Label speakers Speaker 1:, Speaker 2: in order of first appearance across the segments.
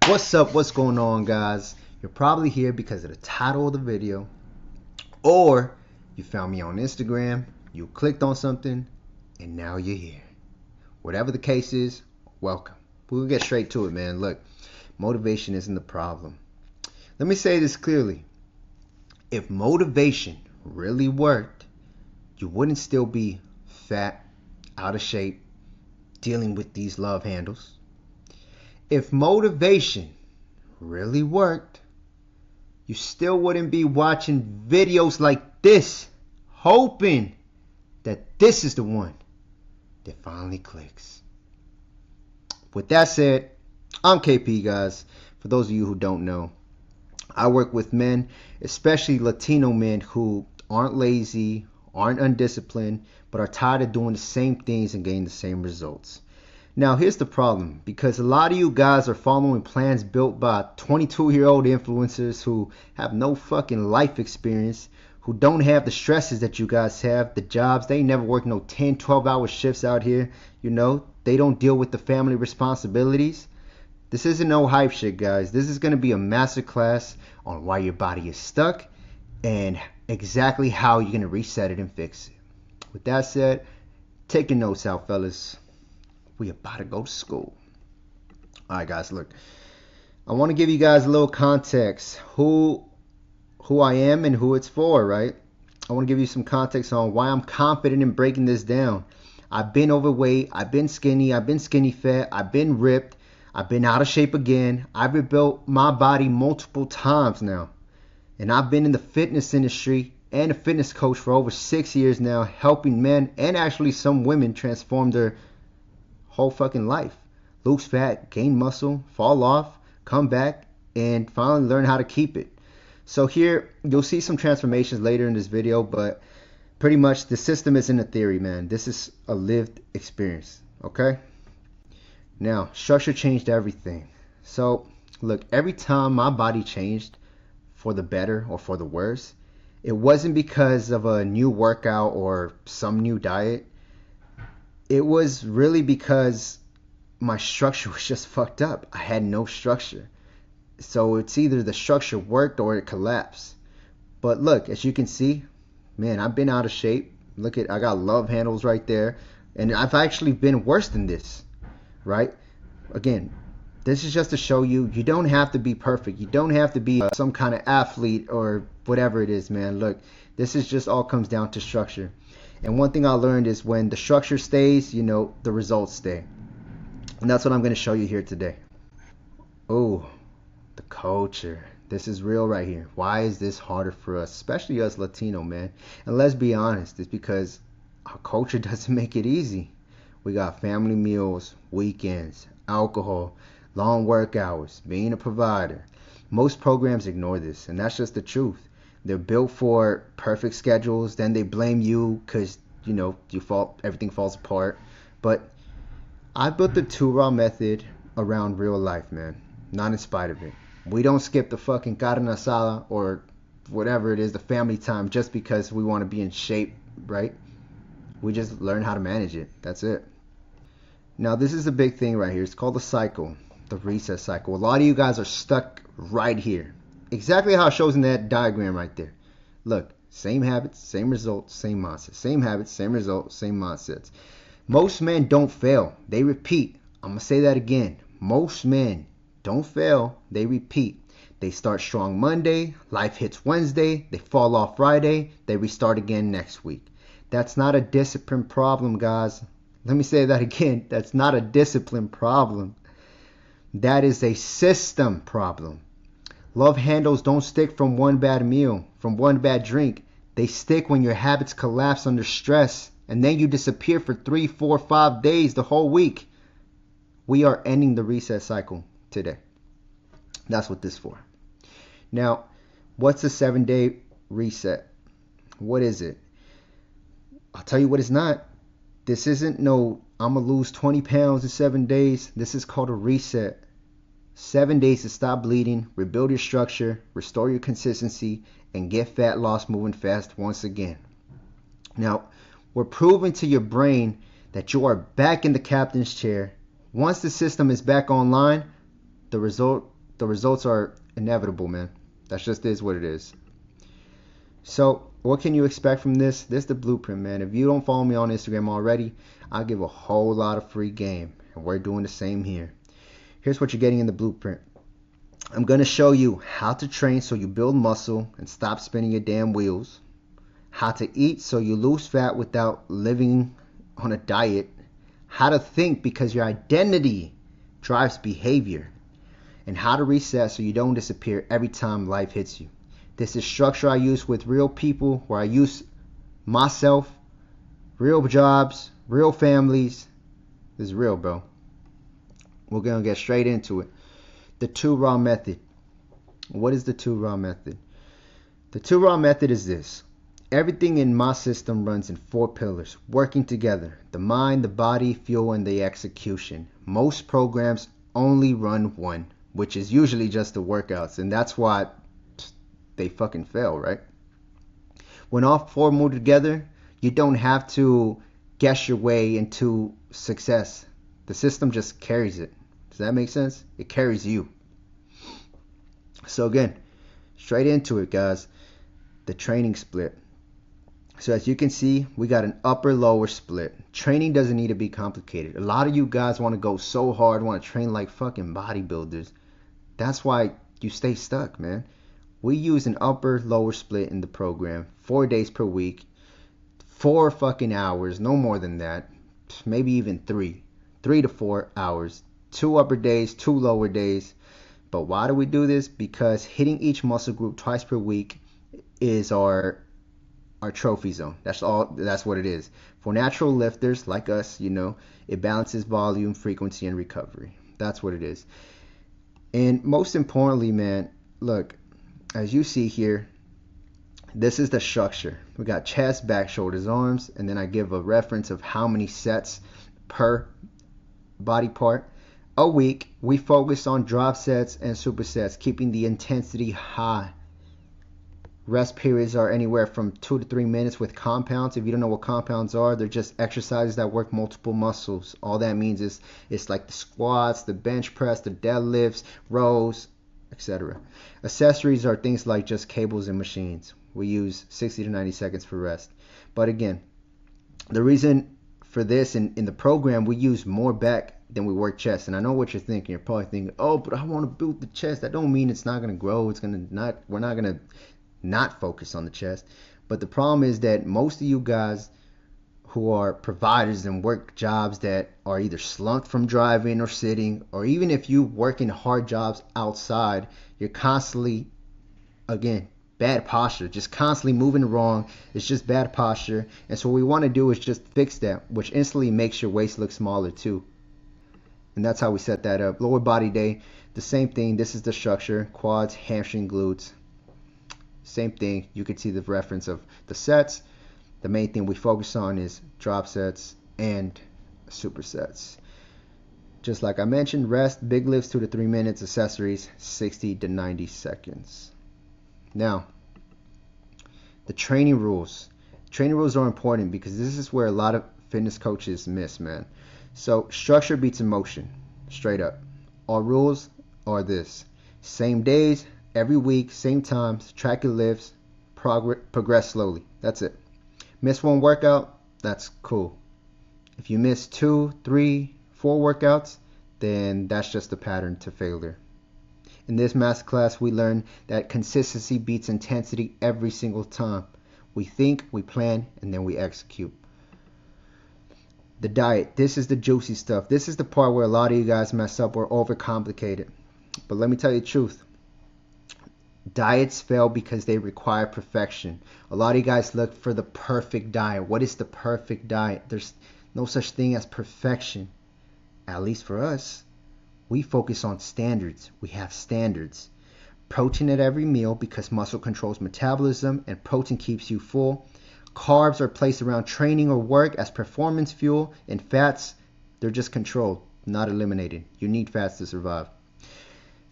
Speaker 1: What's up? What's going on, guys? You're probably here because of the title of the video, or you found me on Instagram, you clicked on something, and now you're here. Whatever the case is, welcome. We'll get straight to it, man. Look, motivation isn't the problem. Let me say this clearly. If motivation really worked, you wouldn't still be fat, out of shape, dealing with these love handles. If motivation really worked, you still wouldn't be watching videos like this, hoping that this is the one that finally clicks. With that said, I'm KP, guys. For those of you who don't know, I work with men, especially Latino men, who aren't lazy, aren't undisciplined, but are tired of doing the same things and getting the same results. Now, here's the problem, because a lot of you guys are following plans built by 22-year-old influencers who have no fucking life experience, who don't have the stresses that you guys have, the jobs. They never work no 10, 12-hour shifts out here. You know, they don't deal with the family responsibilities. This isn't no hype shit, guys. This is going to be a masterclass on why your body is stuck and exactly how you're going to reset it and fix it. With that said, take your notes out, fellas. We about to go to school. Alright, guys, look. I want to give you guys a little context. Who I am and who it's for, right? I want to give you some context on why I'm confident in breaking this down. I've been overweight. I've been skinny. I've been skinny fat. I've been ripped. I've been out of shape again. I've rebuilt my body multiple times now. And I've been in the fitness industry and a fitness coach for over 6 years now, helping men and actually some women transform their whole fucking life. Lose fat, gain muscle, fall off, come back, and finally learn how to keep it. So here, you'll see some transformations later in this video, but pretty much the system isn't a theory, man. This is a lived experience, okay? Now, structure changed everything. So, look, every time my body changed for the better or for the worse, it wasn't because of a new workout or some new diet. It was really because my structure was just fucked up. I had no structure. So it's either the structure worked or it collapsed. But look, as you can see, man, I've been out of shape. Look at, I got love handles right there. And I've actually been worse than this, right? Again, this is just to show you, you don't have to be perfect. You don't have to be some kind of athlete or whatever it is, man. Look, this is just all comes down to structure. And one thing I learned is when the structure stays, you know, the results stay. And that's what I'm going to show you here today. Oh, the culture. This is real right here. Why is this harder for us, especially us Latino, man? And let's be honest, it's because our culture doesn't make it easy. We got family meals, weekends, alcohol, long work hours, being a provider. Most programs ignore this, and that's just the truth. They're built for perfect schedules. Then they blame you because, you know, everything falls apart. But I built the 2-raw method around real life, man. Not in spite of it. We don't skip the fucking carne asada or whatever it is, the family time, just because we want to be in shape, right? We just learn how to manage it. That's it. Now, this is a big thing right here. It's called the cycle, the reset cycle. A lot of you guys are stuck right here. Exactly how it shows in that diagram right there. Look, same habits, same results, same mindsets. Same habits, same results, same mindsets. Most men don't fail. They repeat. I'm going to say that again. Most men don't fail. They repeat. They start strong Monday. Life hits Wednesday. They fall off Friday. They restart again next week. That's not a discipline problem, guys. Let me say that again. That's not a discipline problem. That is a system problem. Love handles don't stick from one bad meal, from one bad drink. They stick when your habits collapse under stress, and then you disappear for 3, 4, 5 days, the whole week. We are ending the reset cycle today. That's what this is for. Now, what's a 7-day reset? What is it? I'll tell you what it's not. This isn't no, I'm going to lose 20 pounds in 7 days. This is called a reset. 7 days to stop bleeding, rebuild your structure, restore your consistency, and get fat loss moving fast once again. Now, we're proving to your brain that you are back in the captain's chair. Once the system is back online, the result the results are inevitable, man. That just is what it is. So what can you expect from this? This is the blueprint, man. If you don't follow me on Instagram already, I give a whole lot of free game, and we're doing the same here. Here's what you're getting in the blueprint. I'm going to show you how to train so you build muscle and stop spinning your damn wheels. How to eat so you lose fat without living on a diet. How to think because your identity drives behavior. And how to reset so you don't disappear every time life hits you. This is structure I use with real people, where I use myself, real jobs, real families. This is real, bro. We're going to get straight into it. The 2 raw method. What is the 2 raw method? The 2 raw method is this. Everything in my system runs in 4 pillars, working together. The mind, the body, fuel, and the execution. Most programs only run 1, which is usually just the workouts. And that's why they fucking fail, right? When all 4 move together, you don't have to guess your way into success. The system just carries it. Does that make sense? It carries you. So again, straight into it, guys. The training split. So as you can see, we got an upper-lower split. Training doesn't need to be complicated. A lot of you guys want to go so hard, want to train like fucking bodybuilders. That's why you stay stuck, man. We use an upper-lower split in the program. 4 days per week. 4 fucking hours, no more than that. Maybe even 3. 3 to 4 hours. 2 upper days, 2 lower days. But why do we do this? Because hitting each muscle group twice per week is our trophy zone. That's what it is. For natural lifters like us, you know, it balances volume, frequency, and recovery. That's what it is. And most importantly, man, look, as you see here, this is the structure. We got chest, back, shoulders, arms, and then I give a reference of how many sets per body part. A week, we focus on drop sets and supersets, keeping the intensity high. Rest periods are anywhere from 2 to 3 minutes with compounds. If you don't know what compounds are, they're just exercises that work multiple muscles. All that means is it's like the squats, the bench press, the deadlifts, rows, etc. Accessories are things like just cables and machines. We use 60 to 90 seconds for rest. But again, the reason for this in the program, we use more back than we work chest. And I know what you're thinking. You're probably thinking, oh, but I want to build the chest. That don't mean it's not going to grow. We're not going to not focus on the chest. But the problem is that most of you guys who are providers and work jobs that are either slumped from driving or sitting, or even if you work in hard jobs outside, you're constantly, again, bad posture, just constantly moving wrong. It's just bad posture. And so what we want to do is just fix that, which instantly makes your waist look smaller too. And that's how we set that up. Lower body day, the same thing. This is the structure: quads, hamstring, glutes. Same thing. You can see the reference of the sets. The main thing we focus on is drop sets and supersets. Just like I mentioned, rest, big lifts 2 to 3 minutes, accessories 60 to 90 seconds. Now, the training rules. Training rules are important because this is where a lot of fitness coaches miss, man. So structure beats emotion, straight up. Our rules are this: same days, every week, same times, track your lifts, progress slowly. That's it. Miss 1 workout, that's cool. If you miss 2, 3, 4 workouts, then that's just a pattern to failure. In this masterclass, we learn that consistency beats intensity every single time. We think, we plan, and then we execute. The diet. This is the juicy stuff. This is the part where a lot of you guys mess up or overcomplicate it. But let me tell you the truth. Diets fail because they require perfection. A lot of you guys look for the perfect diet. What is the perfect diet? There's no such thing as perfection. At least for us. We focus on standards. We have standards. Protein at every meal because muscle controls metabolism and protein keeps you full. Carbs are placed around training or work as performance fuel, and fats, they're just controlled, not eliminated. You need fats to survive.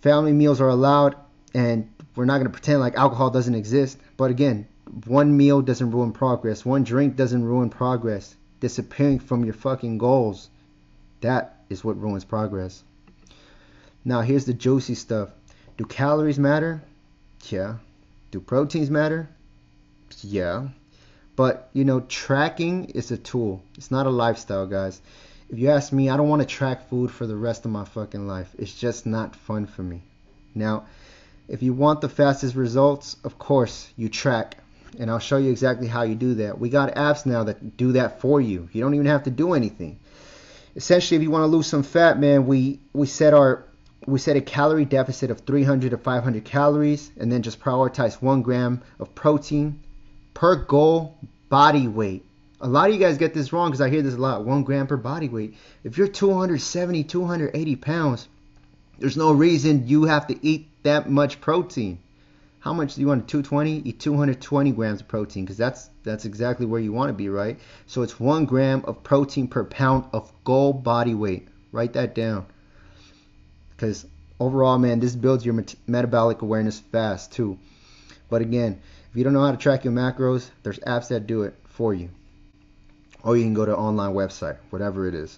Speaker 1: Family meals are allowed, and we're not going to pretend like alcohol doesn't exist. But again, 1 meal doesn't ruin progress. 1 drink doesn't ruin progress. Disappearing from your fucking goals, that is what ruins progress. Now here's the juicy stuff. Do calories matter? Yeah. Do proteins matter? Yeah. But, you know, tracking is a tool. It's not a lifestyle, guys. If you ask me, I don't want to track food for the rest of my fucking life. It's just not fun for me. Now, if you want the fastest results, of course, you track. And I'll show you exactly how you do that. We got apps now that do that for you. You don't even have to do anything. Essentially, if you want to lose some fat, man, we set a calorie deficit of 300 to 500 calories, and then just prioritize 1 gram of protein per goal body weight. A lot of you guys get this wrong because I hear this a lot. 1 gram per body weight. If you're 270, 280 pounds, there's no reason you have to eat that much protein. How much do you want? 220? Eat 220 grams of protein, because that's exactly where you want to be, right? So it's 1 gram of protein per pound of goal body weight. Write that down. Because overall, man, this builds your metabolic awareness fast too. But again, if you don't know how to track your macros, there's apps that do it for you. Or you can go to an online website, whatever it is.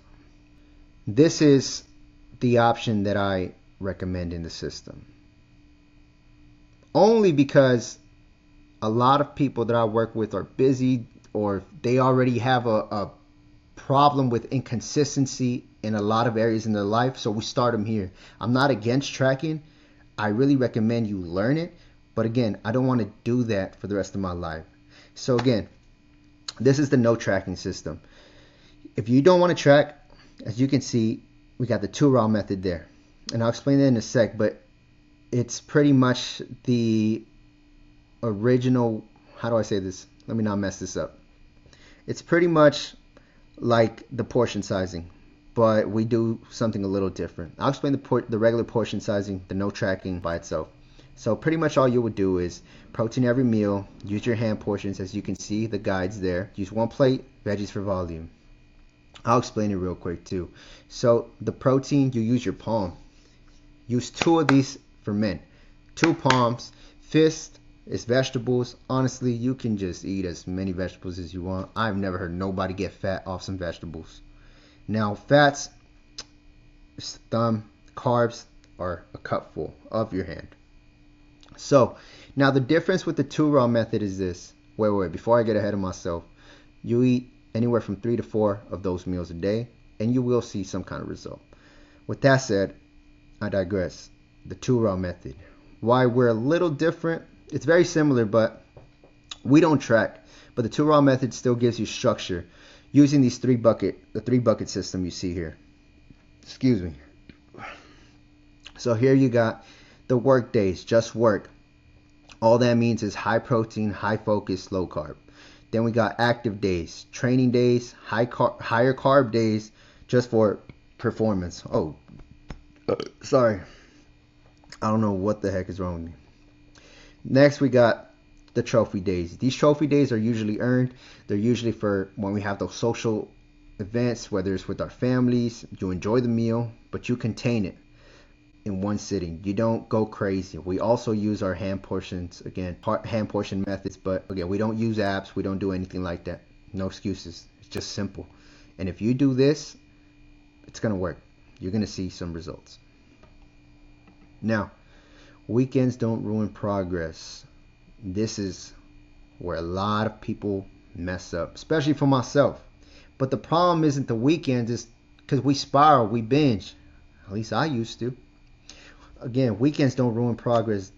Speaker 1: This is the option that I recommend in the system. Only because a lot of people that I work with are busy, or they already have a problem with inconsistency in a lot of areas in their life, so we start them here. I'm not against tracking. I really recommend you learn it, but again, I don't want to do that for the rest of my life. So again, this is the no tracking system. If you don't want to track, as you can see, we got the 2 raw method there, and I'll explain that in a sec, but it's pretty much the original. How do I say this? Let me not mess this up. It's pretty much like the portion sizing, but we do something a little different. I'll explain the regular portion sizing, the no tracking by itself. So pretty much all you would do is protein every meal, use your hand portions, as you can see the guides there. Use 1 plate, veggies for volume. I'll explain it real quick too. So the protein, you use your palm. Use 2 of these for men. 2 palms. Fist is vegetables. Honestly, you can just eat as many vegetables as you want. I've never heard nobody get fat off some vegetables. Now, fats, thumb, carbs are a cupful of your hand. So, now the difference with the 2 raw method is this. Wait, before I get ahead of myself. You eat anywhere from 3 to 4 of those meals a day, and you will see some kind of result. With that said, I digress. The 2 raw method. Why we're a little different. It's very similar, but we don't track. But the 2 raw method still gives you structure using the 3 bucket system you see here. Excuse me. So here you got the work days, just work. All that means is high protein, high focus, low carb. Then we got active days, training days, higher carb days, just for performance. Oh, sorry. I don't know what the heck is wrong with me. Next, we got the trophy days. These trophy days are usually earned. They're usually for when we have those social events, whether it's with our families. You enjoy the meal, but you contain it in one sitting. You don't go crazy. We also use our hand portions, again, hand portion methods, but again, we don't use apps. We don't do anything like that. No excuses. It's just simple. And if you do this, it's going to work. You're going to see some results. Now, weekends don't ruin progress. This is where a lot of people mess up, especially for myself. But the problem isn't the weekends, it's because we spiral, we binge. At least I used to. Again, weekends don't ruin progress.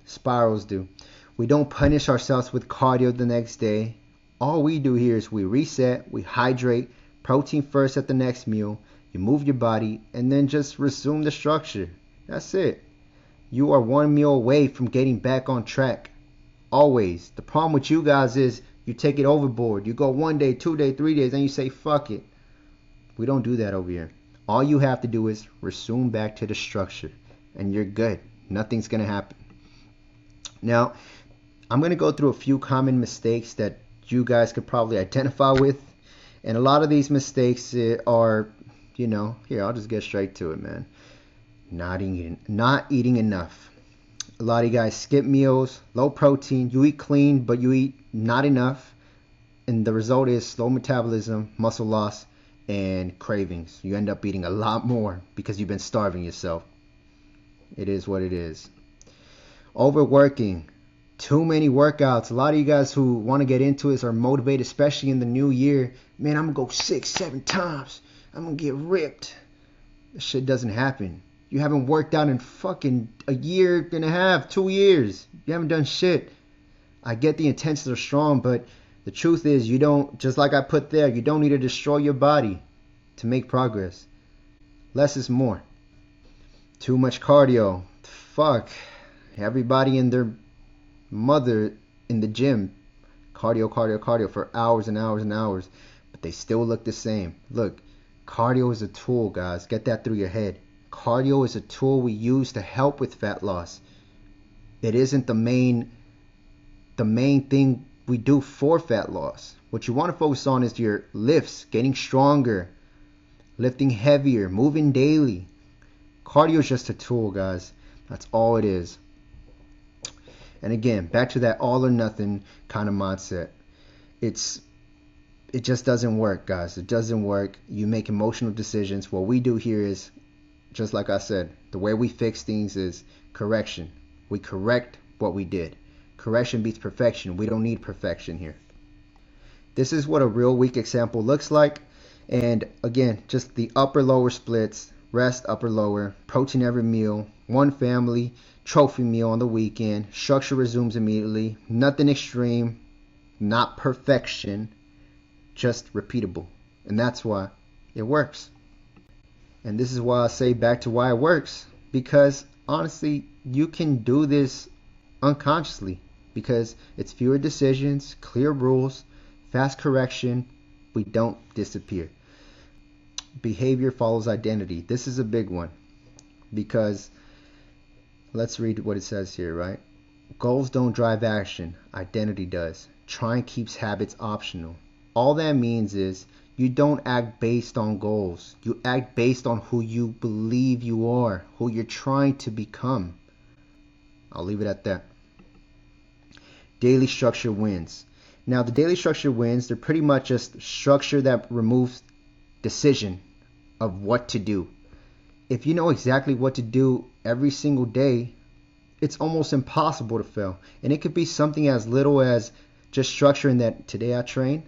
Speaker 1: Spirals do. We don't punish ourselves with cardio the next day. All we do here is we reset, we hydrate, protein first at the next meal, you move your body, and then just resume the structure. That's it. You are 1 meal away from getting back on track. Always. The problem with you guys is you take it overboard. You go 1 day, 2 days, 3 days, and you say, fuck it. We don't do that over here. All you have to do is resume back to the structure, and you're good. Nothing's going to happen. Now, I'm going to go through a few common mistakes that you guys could probably identify with. And a lot of these mistakes are, here, I'll just get straight to it, man. Not eating enough. A lot of you guys skip meals, low protein. You eat clean, but you eat not enough. And the result is slow metabolism, muscle loss, and cravings. You end up eating a lot more because you've been starving yourself. It is what it is. Overworking. Too many workouts. A lot of you guys who want to get into this are motivated, especially in the new year. Man, I'm going to go 6-7 times. I'm going to get ripped. This shit doesn't happen. You haven't worked out in fucking a year and a half, 2 years. You haven't done shit. I get the intentions are strong, but the truth is you don't, just like I put there, you don't need to destroy your body to make progress. Less is more. Too much cardio. Fuck. Everybody and their mother in the gym. Cardio for hours and hours and hours. But they still look the same. Look, cardio is a tool, guys. Get that through your head. Cardio is a tool we use to help with fat loss. It isn't the main thing we do for fat loss. What you want to focus on is your lifts, getting stronger, lifting heavier, moving daily. Cardio is just a tool, guys. That's all it is. And again, back to that all or nothing kind of mindset. It just doesn't work, guys. It doesn't work. You make emotional decisions. What we do here is, just like I said, the way we fix things is correction. We correct what we did. Correction beats perfection. We don't need perfection here. This is what a real week example looks like. And again, just the upper lower splits, rest upper lower, protein every meal, one family, trophy meal on the weekend, structure resumes immediately, nothing extreme, not perfection, just repeatable. And that's why it works. And this is why I say back to why it works, because honestly, you can do this unconsciously because it's fewer decisions, clear rules, fast correction. We don't disappear. Behavior follows identity. This is a big one because let's read what it says here, right? Goals don't drive action. Identity does. Trying keeps habits optional. All that means is you don't act based on goals. You act based on who you believe you are, who you're trying to become. I'll leave it at that. Daily structure wins. Now, the daily structure wins, they're pretty much just structure that removes decision of what to do. If you know exactly what to do every single day, it's almost impossible to fail. And it could be something as little as just structuring that today I train,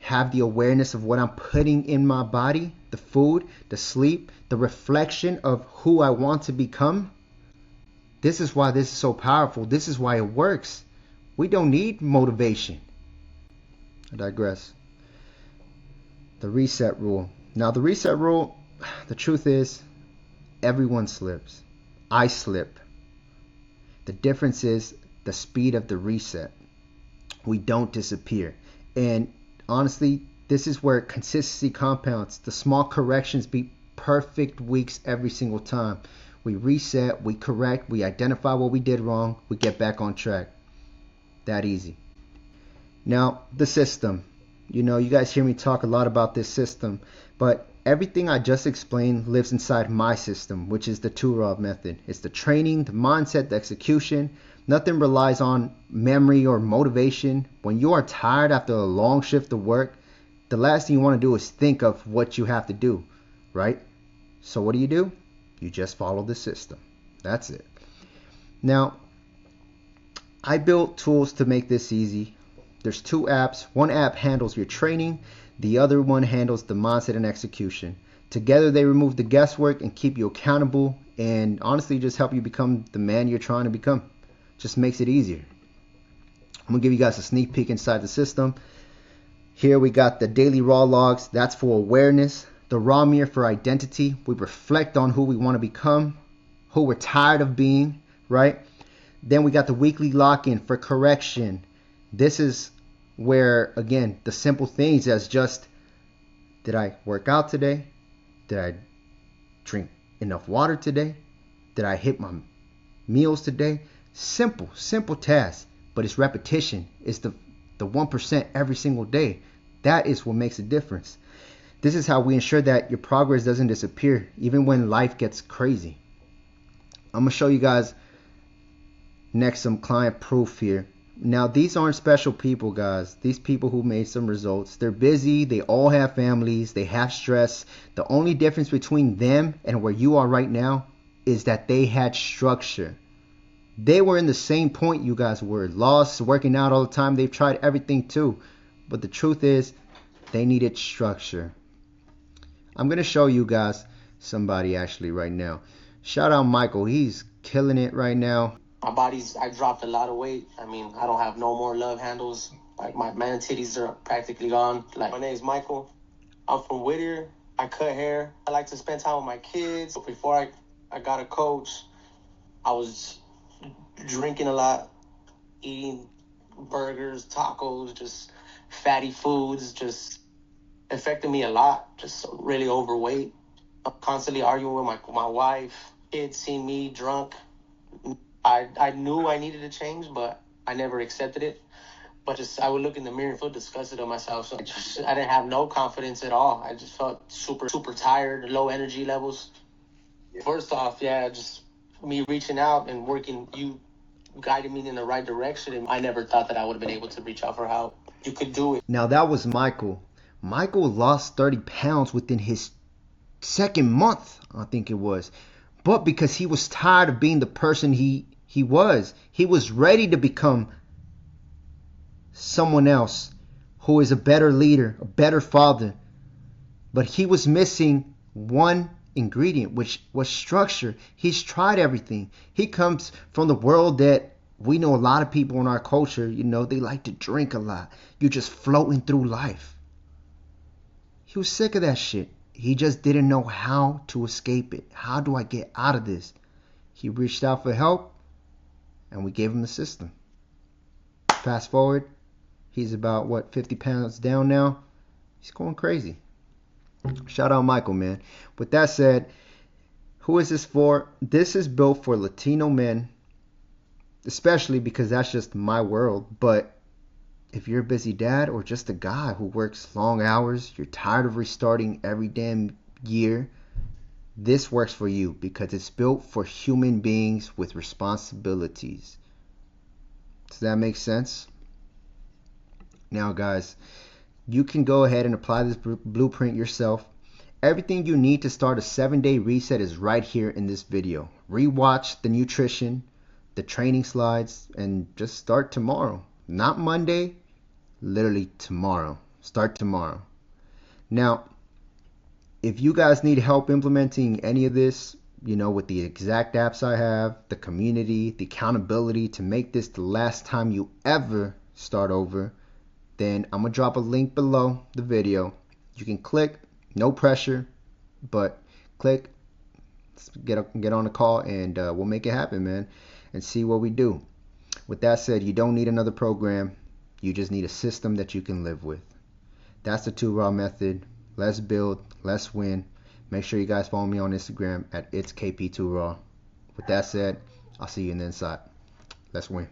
Speaker 1: have the awareness of what I'm putting in my body, the food, the sleep, the reflection of who I want to become. This is why this is so powerful. This is why it works. We don't need motivation. I digress. The reset rule. Now, the reset rule, the truth is, everyone slips. I slip. The difference is the speed of the reset. We don't disappear. And honestly, this is where consistency compounds. The small corrections beat perfect weeks every single time. We reset, we correct, we identify what we did wrong, we get back on track. That easy. Now, the system. You know, you guys hear me talk a lot about this system, but everything I just explained lives inside my system, which is the 2ROV method. It's the training, the mindset, the execution. Nothing relies on memory or motivation. When you are tired after a long shift of work, the last thing you want to do is think of what you have to do, right? So what do? You just follow the system. That's it. Now, I built tools to make this easy. There's 2 apps. One app handles your training. The other one handles the mindset and execution. Together, they remove the guesswork and keep you accountable and honestly just help you become the man you're trying to become. Just makes it easier. I'm going to give you guys a sneak peek inside the system. Here we got the daily raw logs. That's for awareness. The raw mirror for identity. We reflect on who we want to become, who we're tired of being, right? Then we got the weekly lock-in for correction. This is where, again, the simple things as just, did I work out today? Did I drink enough water today? Did I hit my meals today? Simple tasks, but it's repetition. It's the 1% every single day. That is what makes a difference. This is how we ensure that your progress doesn't disappear, even when life gets crazy. I'm going to show you guys next some client proof here. Now, these aren't special people, guys. These people who made some results, they're busy. They all have families. They have stress. The only difference between them and where you are right now is that they had structure. They were in the same point you guys were. Lost, working out all the time. They've tried everything too. But the truth is, they needed structure. I'm going to show you guys somebody actually right now. Shout out Michael. He's killing it right now.
Speaker 2: I dropped a lot of weight. I mean, I don't have no more love handles. Like, my man titties are practically gone. Like, my name's Michael. I'm from Whittier. I cut hair. I like to spend time with my kids. Before I got a coach, I was drinking a lot, eating burgers, tacos, just fatty foods, just affected me a lot. Just really overweight. I'm constantly arguing with my wife. Kids see me drunk. I knew I needed to change, but I never accepted it. But I would look in the mirror and feel disgusted of myself. So I didn't have no confidence at all. I just felt super tired, low energy levels. First off, just me reaching out and working, you guided me in the right direction. And I never thought that I would have been able to reach out for help. You could do it.
Speaker 1: Now that was Michael. Michael lost 30 pounds within his second month, I think it was. But because he was tired of being the person he was ready to become someone else who is a better leader, a better father. But he was missing one ingredient, which was structure. He's tried everything. He comes from the world that we know a lot of people in our culture, they like to drink a lot. You're just floating through life. He was sick of that shit. He just didn't know how to escape it. How do I get out of this? He reached out for help, and we gave him the system. Fast forward, he's about, 50 pounds down now? He's going crazy. Shout out Michael, man. With that said, who is this for? This is built for Latino men, especially because that's just my world. But if you're a busy dad or just a guy who works long hours, you're tired of restarting every damn year, this works for you because it's built for human beings with responsibilities. Does that make sense? Now, guys, you can go ahead and apply this blueprint yourself. Everything you need to start a 7-day reset is right here in this video. Rewatch the nutrition, the training slides, and just start tomorrow. Not Monday, literally tomorrow. Start tomorrow. Now, if you guys need help implementing any of this, with the exact apps I have, the community, the accountability to make this the last time you ever start over, then I'm going to drop a link below the video. You can click, no pressure, but click, get on a call, and we'll make it happen, man, and see what we do. With that said, you don't need another program. You just need a system that you can live with. That's the 2 Raw method. Let's build, let's win. Make sure you guys follow me on Instagram at itskp2raw. With that said, I'll see you in the inside. Let's win.